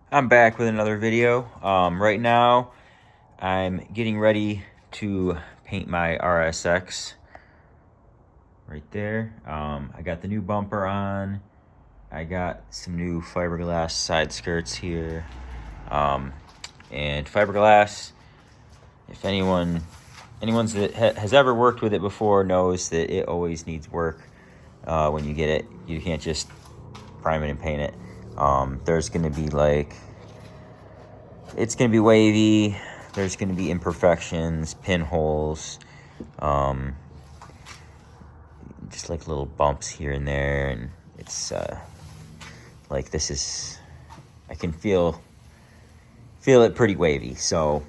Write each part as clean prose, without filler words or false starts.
I'm back with another video. Right now, I'm getting ready to paint my RSX right there. I got the new bumper on. I got some new fiberglass side skirts here. And fiberglass, if anyone's that has ever worked with it before knows that it always needs work when you get it. You can't just prime it and paint it. There's going to be it's going to be wavy. There's going to be imperfections, pinholes, just like little bumps here and there. And it's like this is, I can feel it pretty wavy. So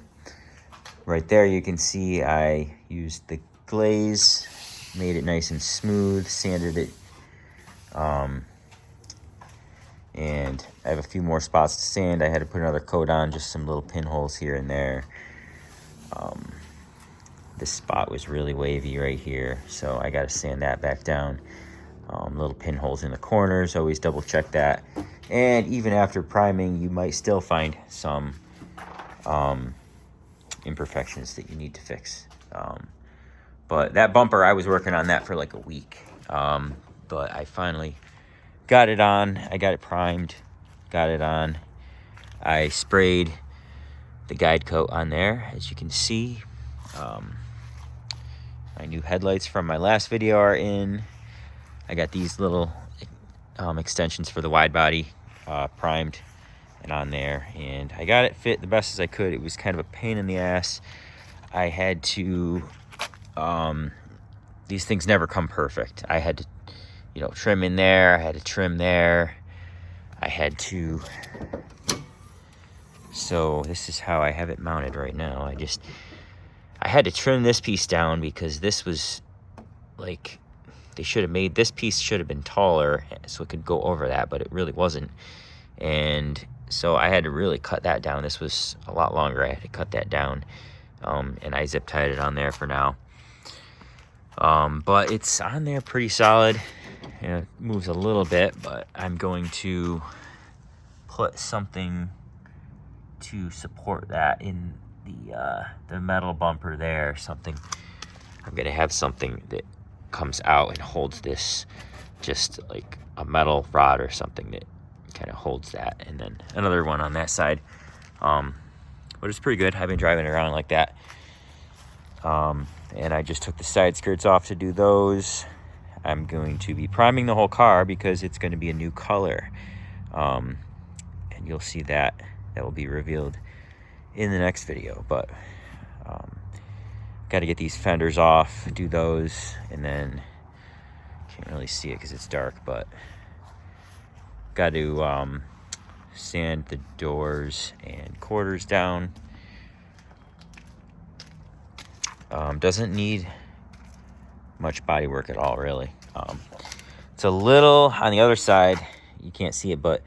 right there you can see I used the glaze, made it nice and smooth, sanded it. And I have a few more spots to sand. I had to put another coat on, just some little pinholes here and there. This spot was really wavy right here, so I got to sand that back down. Little pinholes in the corners, always double check that. And even after priming, you might still find some imperfections that you need to fix. But that bumper, I was working on that for like a week. But I finally got it on. I got it primed, got it on. I sprayed the guide coat on there, as you can see. My new headlights from my last video are in. I got these little extensions for the wide body primed and on there, and I got it fit the best as I could. It was kind of a pain in the ass. I had to these things never come perfect. I had to trim in there, I had to trim there, I had to, so this is how I have it mounted right now. I had to trim this piece down because this was like, they should have made, this piece should have been taller so it could go over that, but it really wasn't. And so I had to really cut that down. This was a lot longer. I had to cut that down, and I zip tied it on there for now. But it's on there pretty solid. It moves a little bit, but I'm going to put something to support that in the metal bumper there. I'm gonna have something that comes out and holds this, just like a metal rod or something that kind of holds that, and then another one on that side. But it's pretty good. I've been driving it around like that. And I just took the side skirts off to do those. I'm going to be priming the whole car because it's going to be a new color. And you'll see that will be revealed in the next video. But got to get these fenders off, do those, and then can't really see it because it's dark, but got to sand the doors and quarters down. Doesn't need much body work at all, really. It's a little on the other side, you can't see it, but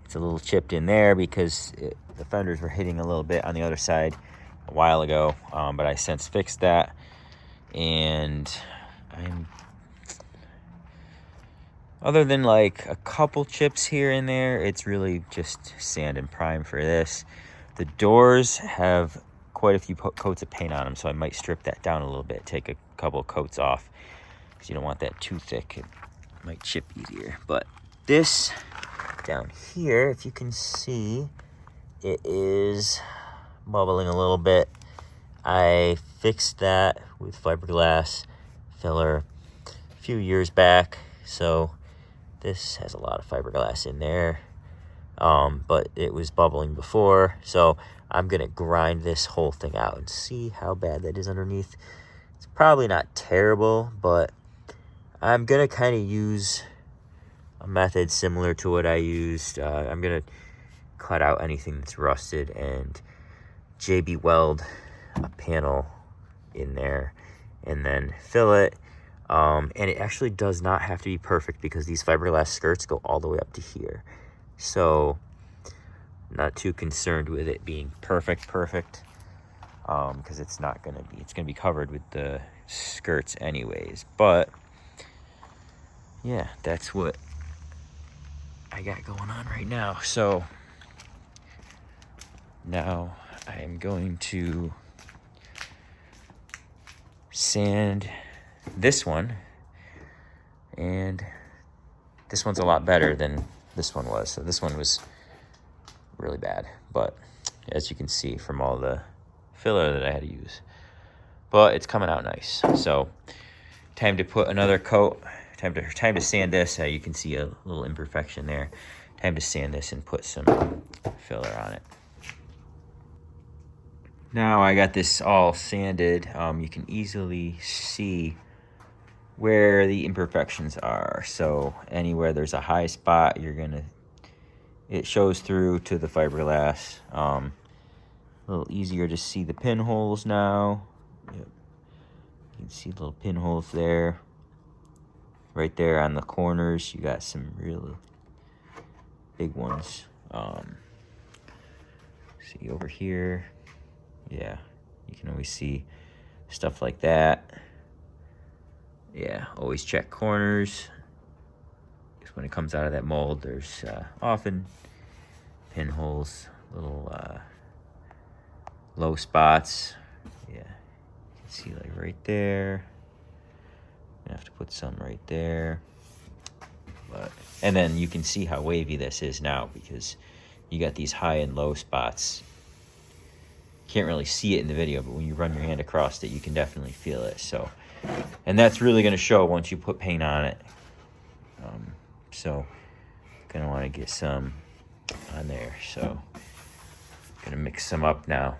it's a little chipped in there because the fenders were hitting a little bit on the other side a while ago, but I since fixed that, and other than like a couple chips here and there, it's really just sand and prime for this. The doors have quite a few coats of paint on them, so I might strip that down a little bit, take a couple of coats off, because you don't want that too thick. It might chip easier. But this down here, if you can see, it is bubbling a little bit. I fixed that with fiberglass filler a few years back, so this has a lot of fiberglass in there, but it was bubbling before, so I'm gonna grind this whole thing out and see how bad that is underneath. It's probably not terrible, but I'm gonna kind of use a method similar to what I used. I'm gonna cut out anything that's rusted and JB weld a panel in there and then fill it. And it actually does not have to be perfect because these fiberglass skirts go all the way up to here. So not too concerned with it being perfect, because it's not gonna be. It's gonna be covered with the skirts anyways. But yeah, that's what I got going on right now. So Now I am going to sand this one, and this one's a lot better than this one was. So this one was really bad, but as you can see from all the filler that I had to use, but it's coming out nice. So time to put another coat, time to sand this. You can see a little imperfection there. Time to sand this and put some filler on it. Now I got this all sanded. You can easily see where the imperfections are. So anywhere there's a high spot, it shows through to the fiberglass. A little easier to see the pinholes now. Yep. You can see little pinholes there. Right there on the corners, you got some really big ones. See over here. Yeah, you can always see stuff like that. Yeah, always check corners, because when it comes out of that mold, there's often pinholes, little low spots. Yeah, you can see like right there. I have to put some right there. And then you can see how wavy this is now, because you got these high and low spots. Can't really see it in the video, but when you run your hand across it, you can definitely feel it. So, and that's really going to show once you put paint on it. So gonna want to get some on there. So gonna mix some up now.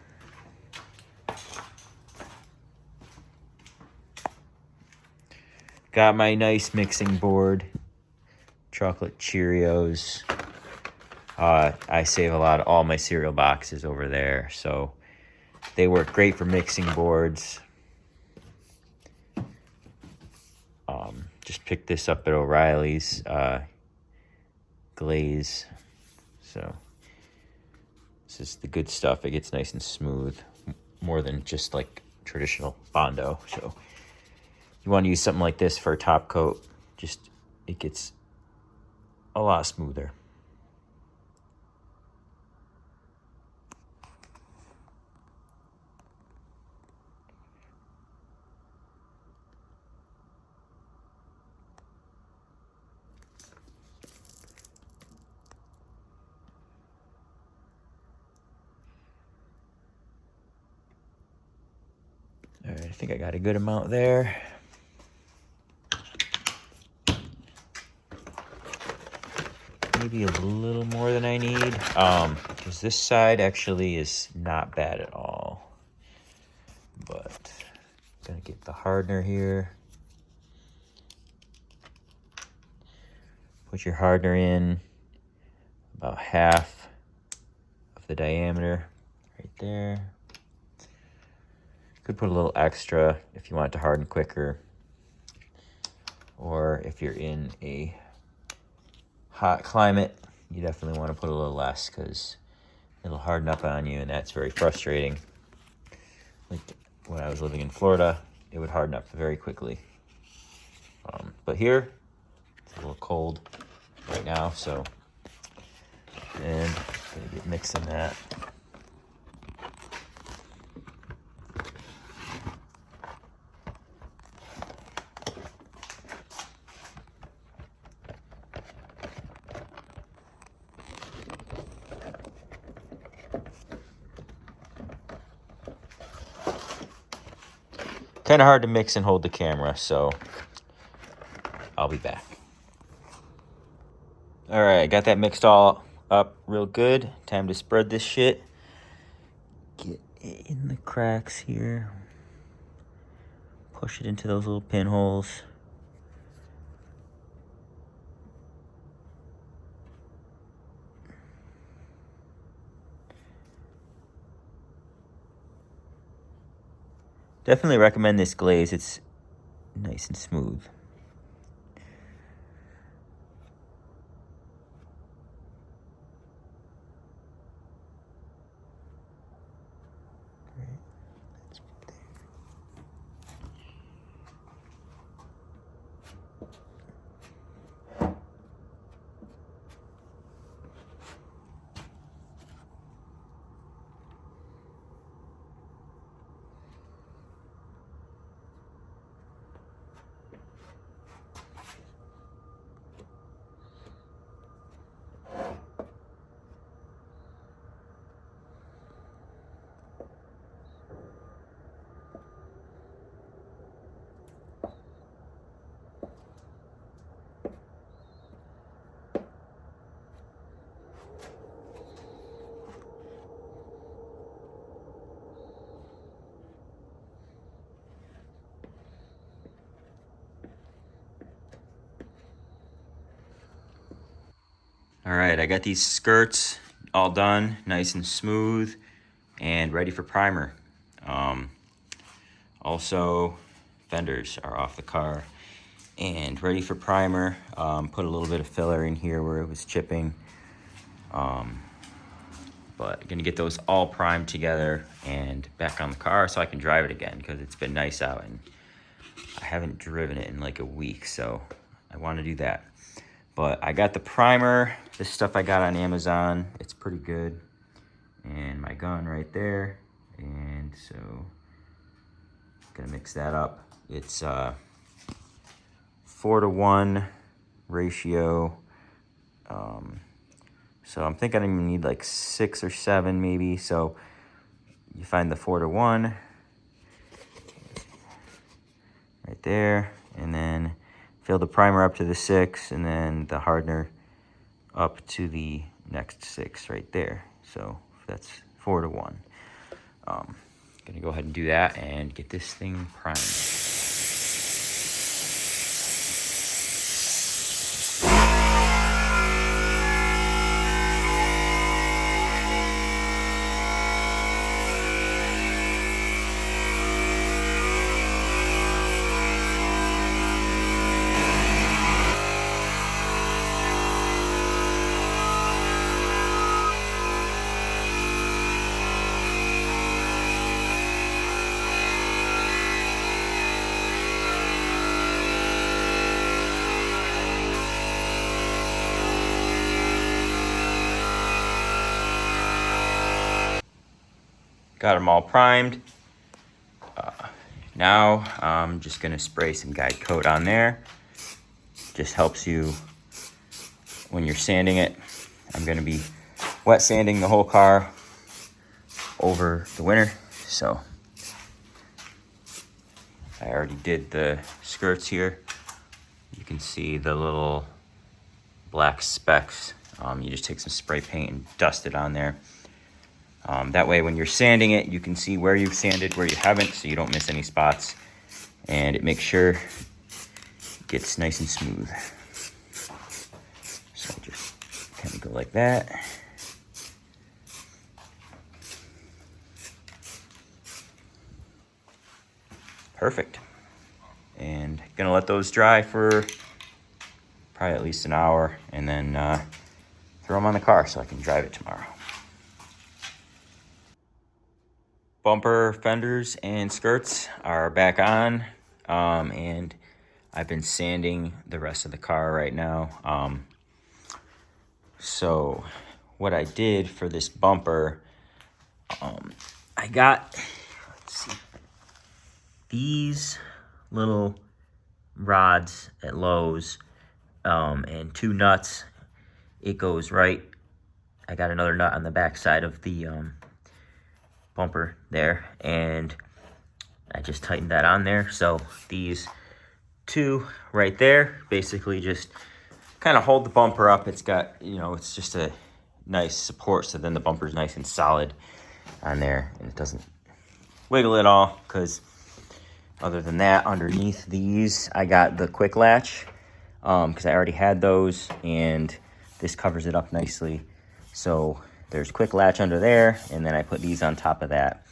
Got my nice mixing board, chocolate Cheerios. I save all my cereal boxes over there, so they work great for mixing boards. Just picked this up at O'Reilly's glaze. So this is the good stuff. It gets nice and smooth, more than just like traditional Bondo. So you want to use something like this for a top coat. It gets a lot smoother. All right, I think I got a good amount there. Maybe a little more than I need, because this side actually is not bad at all. But I'm gonna get the hardener here. Put your hardener in about half of the diameter, right there. Could put a little extra if you want it to harden quicker, or if you're in a hot climate, you definitely want to put a little less, because it'll harden up on you, and that's very frustrating. Like when I was living in Florida, it would harden up very quickly. But here, it's a little cold right now, so, and I'm gonna get mixing that. Kind of hard to mix and hold the camera, so I'll be back. All right, I got that mixed all up real good. Time to spread this shit. Get it in the cracks here. Push it into those little pinholes. Definitely recommend this glaze. It's nice and smooth. All right, I got these skirts all done, nice and smooth, and ready for primer. Also, fenders are off the car and ready for primer. Put a little bit of filler in here where it was chipping. But gonna get those all primed together and back on the car so I can drive it again, because it's been nice out and I haven't driven it in like a week, so I want to do that. But I got the primer. This stuff I got on Amazon. It's pretty good. And my gun right there. And so gonna mix that up. It's 4-to-1 ratio. So I'm thinking I'm gonna need like 6 or 7 maybe. So you find the 4-to-1 right there, and then fill the primer up to the 6, and then the hardener up to the next 6 right there. So that's 4-to-1. Gonna go ahead and do that and get this thing primed. Got them all primed. Now I'm just gonna spray some guide coat on there. Just helps you when you're sanding it. I'm gonna be wet sanding the whole car over the winter. So I already did the skirts here. You can see the little black specks. You just take some spray paint and dust it on there. That way when you're sanding it, you can see where you've sanded, where you haven't, so you don't miss any spots. And it makes sure it gets nice and smooth. So just kind of go like that. Perfect. And gonna let those dry for probably at least an hour, and then throw them on the car so I can drive it tomorrow. Bumper, fenders, and skirts are back on, and I've been sanding the rest of the car right now. So what I did for this bumper, I got, let's see, these little rods at Lowe's, and 2 nuts. It goes right. I got another nut on the back side of the bumper there, and I just tightened that on there. So these 2 right there basically just kind of hold the bumper up. It's got, you know, it's just a nice support, so then the bumper's nice and solid on there and it doesn't wiggle at all. Because other than that, underneath these I got the quick latch, because I already had those, and this covers it up nicely. So there's quick latch under there, and then I put these on top of that.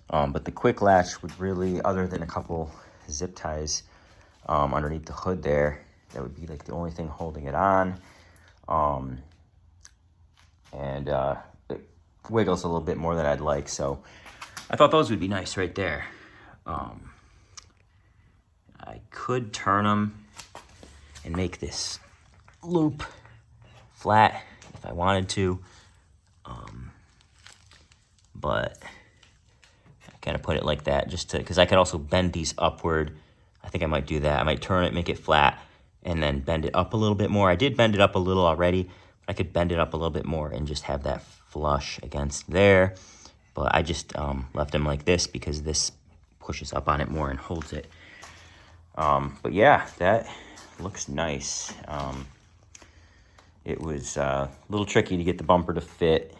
But the quick latch would really, other than a couple zip ties underneath the hood there, that would be like the only thing holding it on. And it wiggles a little bit more than I'd like, so I thought those would be nice right there. I could turn them and make this loop flat if I wanted to. But I kind of put it like that just to, because I could also bend these upward. I think I might do that. I might turn it, make it flat, and then bend it up a little bit more. I did bend it up a little already, but I could bend it up a little bit more and just have that flush against there. But I just left them like this because this pushes up on it more and holds it. But yeah, that looks nice. It was a little tricky to get the bumper to fit.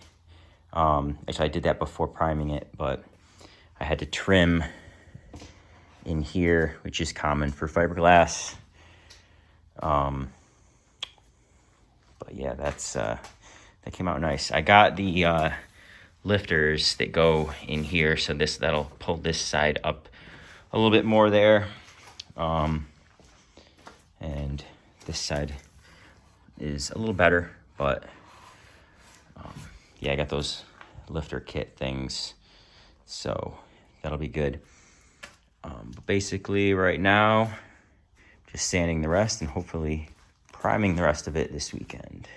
Actually, I did that before priming it, but I had to trim in here, which is common for fiberglass. But But yeah, that came out nice. I got the lifters that go in here, so that'll pull this side up a little bit more there, and this side is a little better, but yeah, I got those lifter kit things, so that'll be good. But basically right now, just sanding the rest and hopefully priming the rest of it this weekend.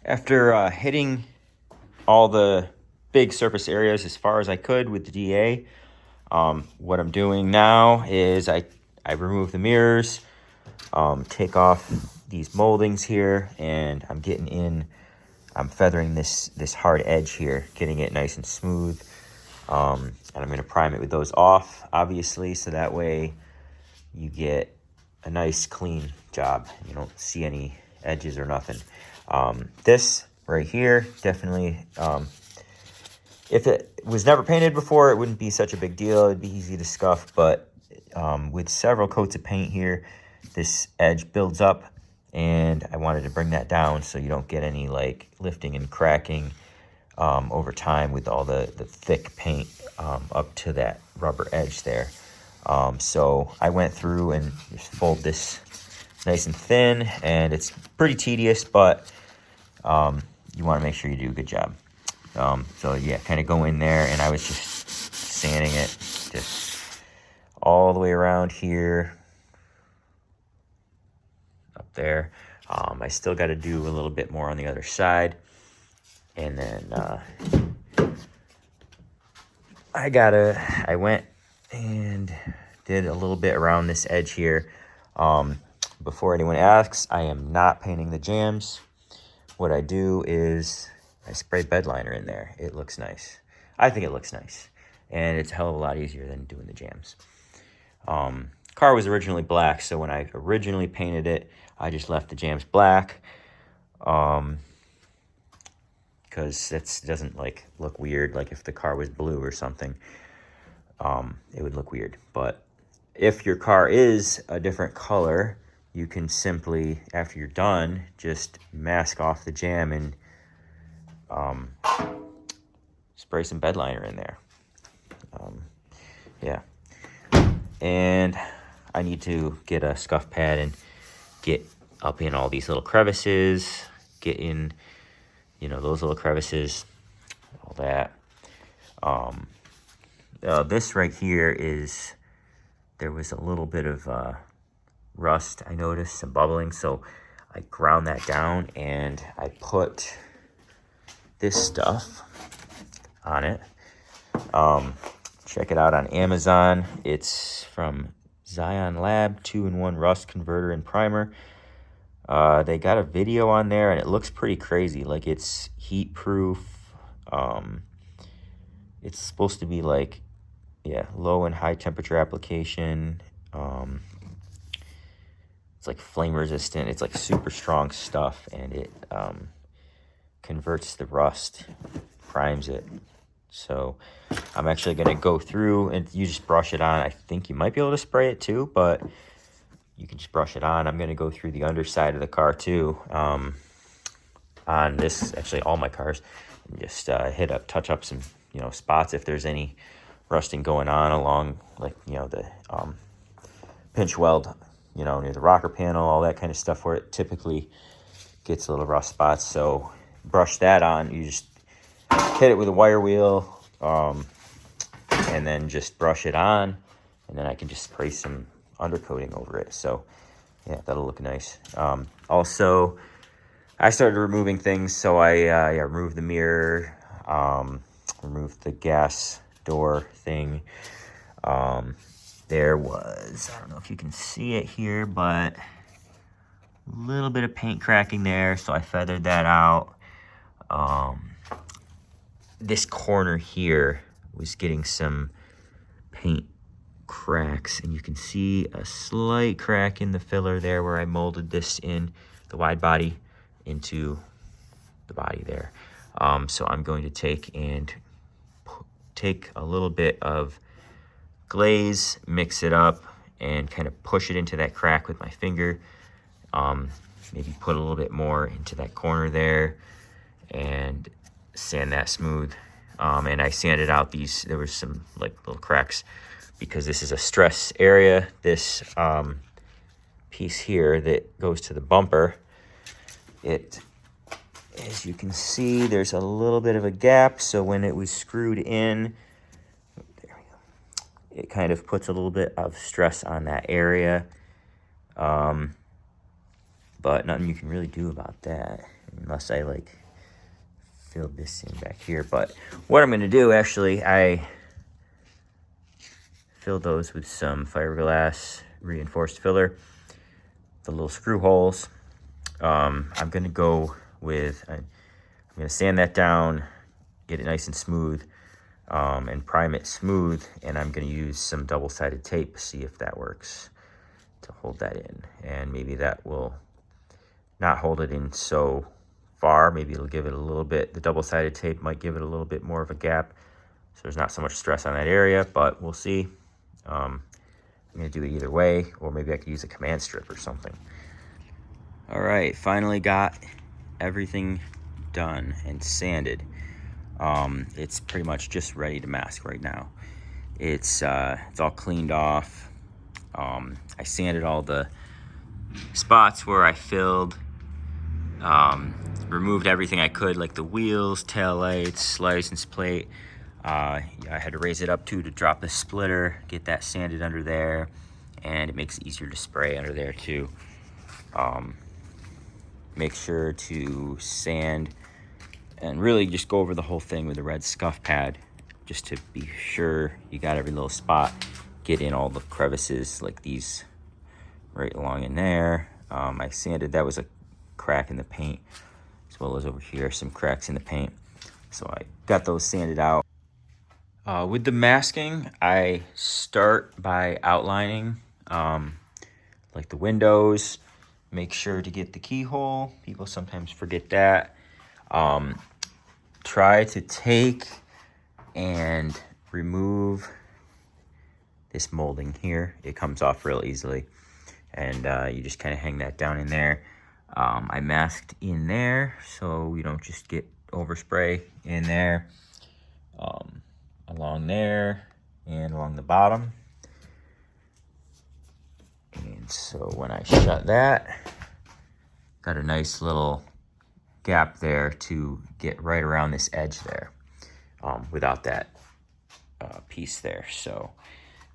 After hitting all the big surface areas as far as I could with the DA, what I'm doing now is I remove the mirrors, take off these moldings here, and I'm feathering this hard edge here, getting it nice and smooth, and I'm going to prime it with those off, obviously, so that way you get a nice clean job. You don't see any edges or nothing. This right here, definitely, if it was never painted before, it wouldn't be such a big deal. It'd be easy to scuff, but with several coats of paint here, this edge builds up, and I wanted to bring that down so you don't get any like lifting and cracking over time with all the thick paint up to that rubber edge there. So I went through and just fold this nice and thin, and it's pretty tedious, but you want to make sure you do a good job. So yeah, kind of go in there, and I was just sanding it just all the way around here, up there. I still got to do a little bit more on the other side, and then I went and did a little bit around this edge here. Before anyone asks, I am not painting the jambs. What I do is I spray bed liner in there. It looks nice. I think it looks nice, and it's a hell of a lot easier than doing the jambs. Car was originally black, so when I originally painted it, I just left the jambs black, because it doesn't like look weird. Like if the car was blue or something, it would look weird. But if your car is a different color, you can simply, after you're done, just mask off the jam and spray some bed liner in there. Yeah. And I need to get a scuff pad and get up in all these little crevices, get in, those little crevices, all that. This right here there was a little bit of rust, I noticed, some bubbling, so I ground that down, and I put this stuff on it. Check it out on Amazon. It's from Zion Lab, 2-in-1 rust converter and primer. They got a video on there, and it looks pretty crazy. Like, it's heat proof. It's supposed to be like, low and high temperature application. It's like flame resistant. It's like super strong stuff, and it converts the rust, primes it. So I'm actually going to go through, and you just brush it on. I think you might be able to spray it too, but you can just brush it on. I'm going to go through the underside of the car too, on this, actually all my cars, and just touch up some, spots if there's any rusting going on along, like, the pinch weld, near the rocker panel, all that kind of stuff where it typically gets little rust spots. So brush that on. You just hit it with a wire wheel, and then just brush it on, and then I can just spray some undercoating over it. So yeah, that'll look nice. Also, I started removing things, so I removed the mirror, removed the gas door thing. There was, I don't know if you can see it here, but a little bit of paint cracking there, so I feathered that out. This corner here was getting some paint cracks, and you can see a slight crack in the filler there where I molded this in the wide body into the body there. So I'm going to take a little bit of glaze, mix it up, and kind of push it into that crack with my finger. Maybe put a little bit more into that corner there and sand that smooth. And I sanded out there was some like little cracks because this is a stress area. This piece here that goes to the bumper, as you can see, there's a little bit of a gap. So when it was screwed in, there we go, it kind of puts a little bit of stress on that area. But nothing you can really do about that unless I like filled this in back here. But what I'm going to do, actually, I filled those with some fiberglass reinforced filler, the little screw holes. I'm going to go with, I'm going to sand that down, get it nice and smooth, and prime it smooth. And I'm going to use some double-sided tape, see if that works to hold that in. And maybe that will not hold it in so far. Maybe it'll give it a little bit, the double-sided tape might give it a little bit more of a gap, so there's not so much stress on that area, but we'll see. I'm going to do it either way, or maybe I could use a command strip or something. All right, finally got everything done and sanded. It's pretty much just ready to mask right now. It's all cleaned off. I sanded all the spots where I filled, removed everything I could, like the wheels, tail lights, license plate. I had to raise it up to drop the splitter, get that sanded under there, and it makes it easier to spray under there too. Make sure to sand and really just go over the whole thing with a red scuff pad just to be sure you got every little spot. Get in all the crevices like these right along in there. I sanded, that was a crack in the paint, as well as over here, some cracks in the paint. So I got those sanded out. With the masking, I start by outlining like the windows. Make sure to get the keyhole. People sometimes forget that. Try to take and remove this molding here. It comes off real easily. And you just kind of hang that down in there. I masked in there so you don't just get overspray in there. Along there and along the bottom. And so when I shut that, got a nice little gap there to get right around this edge there, without that piece there. So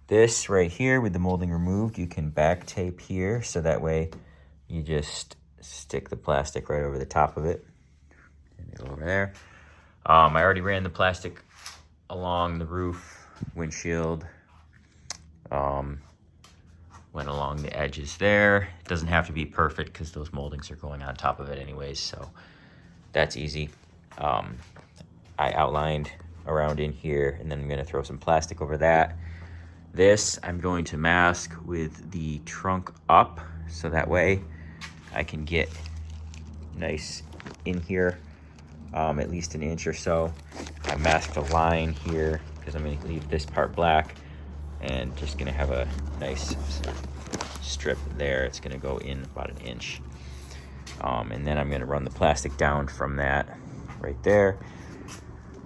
this right here with the molding removed, you can back tape here, so that way you just stick the plastic right over the top of it. And over there. I already ran the plastic along the roof, windshield, went along the edges there. It doesn't have to be perfect because those moldings are going on top of it anyways, so that's easy. I outlined around in here, and then I'm going to throw some plastic over that. This I'm going to mask with the trunk up, so that way I can get nice in here, at least an inch or so. I masked a line here because I'm going to leave this part black, and just going to have a nice strip there. It's going to go in about an inch. And then I'm going to run the plastic down from that right there.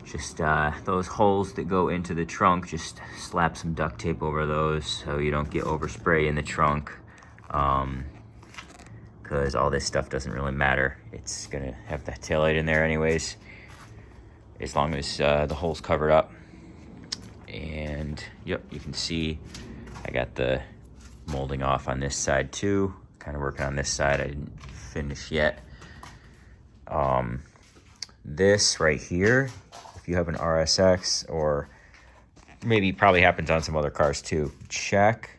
Just those holes that go into the trunk, just slap some duct tape over those so you don't get overspray in the trunk, because all this stuff doesn't really matter. It's going to have that taillight in there anyways, as long as the hole's covered up. And yep, you can see I got the molding off on this side too. Kind of working on this side. I didn't finish yet. This right here, if you have an RSX, or maybe probably happens on some other cars too, check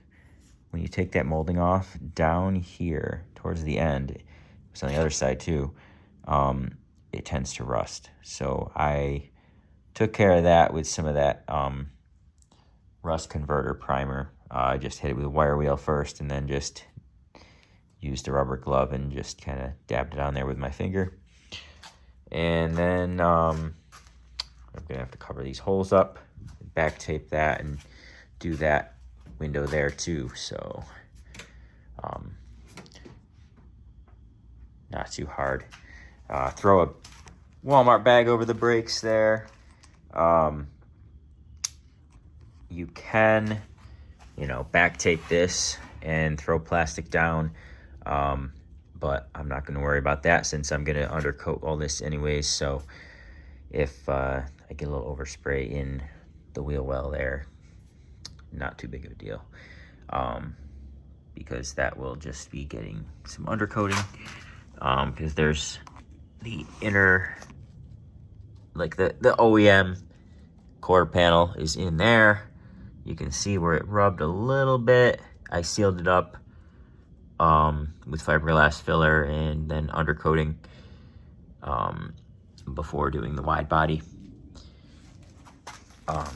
when you take that molding off down here towards the end. It's on the other side too. It tends to rust. So I took care of that with some of that rust converter primer. I just hit it with a wire wheel first, and then just used a rubber glove and just kind of dabbed it on there with my finger. And then I'm gonna have to cover these holes up, back tape that, and do that window there too. So not too hard. Throw a Walmart bag over the brakes there. You can, back tape this and throw plastic down, but I'm not going to worry about that since I'm going to undercoat all this anyways. So if I get a little overspray in the wheel well there, not too big of a deal, because that will just be getting some undercoating, because there's the inner, like the OEM quarter panel is in there. You can see where it rubbed a little bit. I sealed it up with fiberglass filler and then undercoating before doing the wide body.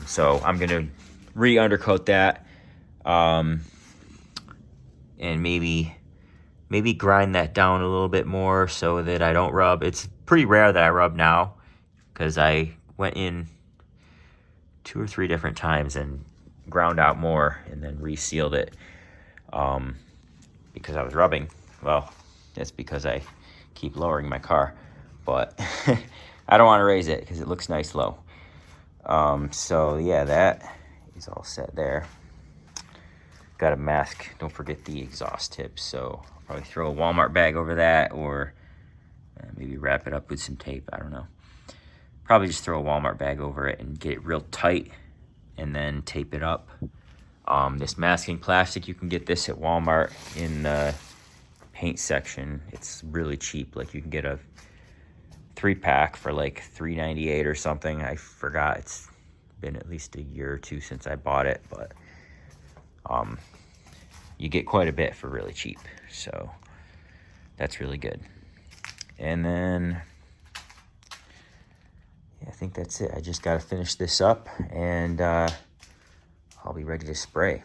So I'm gonna re-undercoat that, and maybe grind that down a little bit more so that I don't rub. It's pretty rare that I rub now, because I went in 2 or 3 different times and ground out more and then resealed it because I was rubbing. Well, that's because I keep lowering my car, but I don't want to raise it because it looks nice low. So yeah, that is all set there. Got a mask, don't forget the exhaust tips, so I'll probably throw a Walmart bag over that, or maybe wrap it up with some tape. I don't know. Probably just throw a Walmart bag over it and get it real tight and then tape it up. This masking plastic, you can get this at Walmart in the paint section. It's really cheap. Like, you can get a 3-pack for like $3.98 or something. I forgot. It's been at least a year or 2 since I bought it, but you get quite a bit for really cheap. So that's really good. And then I think that's it. I just got to finish this up, and I'll be ready to spray.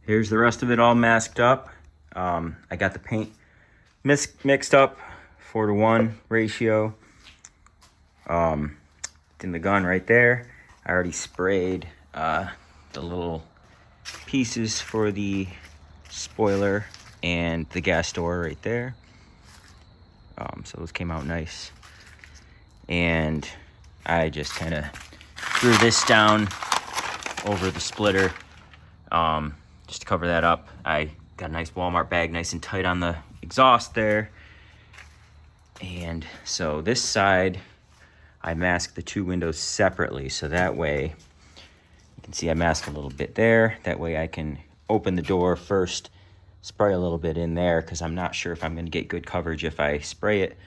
Here's the rest of it all masked up. I got the paint mixed up, 4-to-1 ratio. It's in the gun right there. I already sprayed the little pieces for the spoiler and the gas door right there. So those came out nice. And I just kind of threw this down over the splitter just to cover that up. I got a nice Walmart bag, nice and tight on the exhaust there. And so this side, I masked the 2 windows separately, so that way you can see I masked a little bit there. That way I can open the door first, spray a little bit in there, because I'm not sure if I'm going to get good coverage if I spray it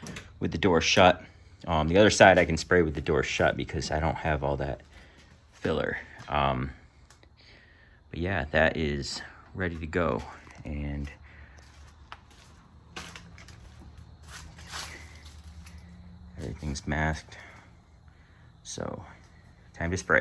with the door shut. The other side I can spray with the door shut because I don't have all that filler. But yeah, that is ready to go. And everything's masked. So, time to spray.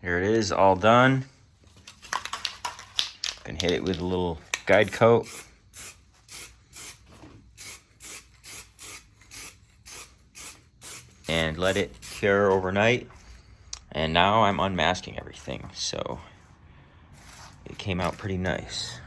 Here it is, all done. Can hit it with a little guide coat. And let it cure overnight. And now I'm unmasking everything, so it came out pretty nice.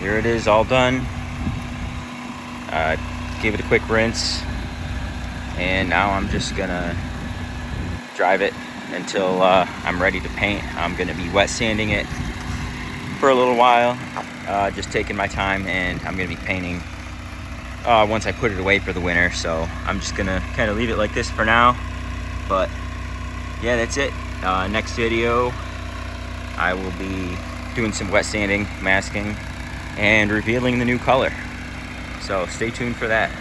here it is, all done. Gave it a quick rinse, and now I'm just gonna drive it until I'm ready to paint. I'm gonna be wet sanding it for a little while, just taking my time, and I'm gonna be painting once I put it away for the winter. So I'm just gonna kind of leave it like this for now. But yeah, that's it. Next video, I will be doing some wet sanding, masking, and revealing the new color. So stay tuned for that.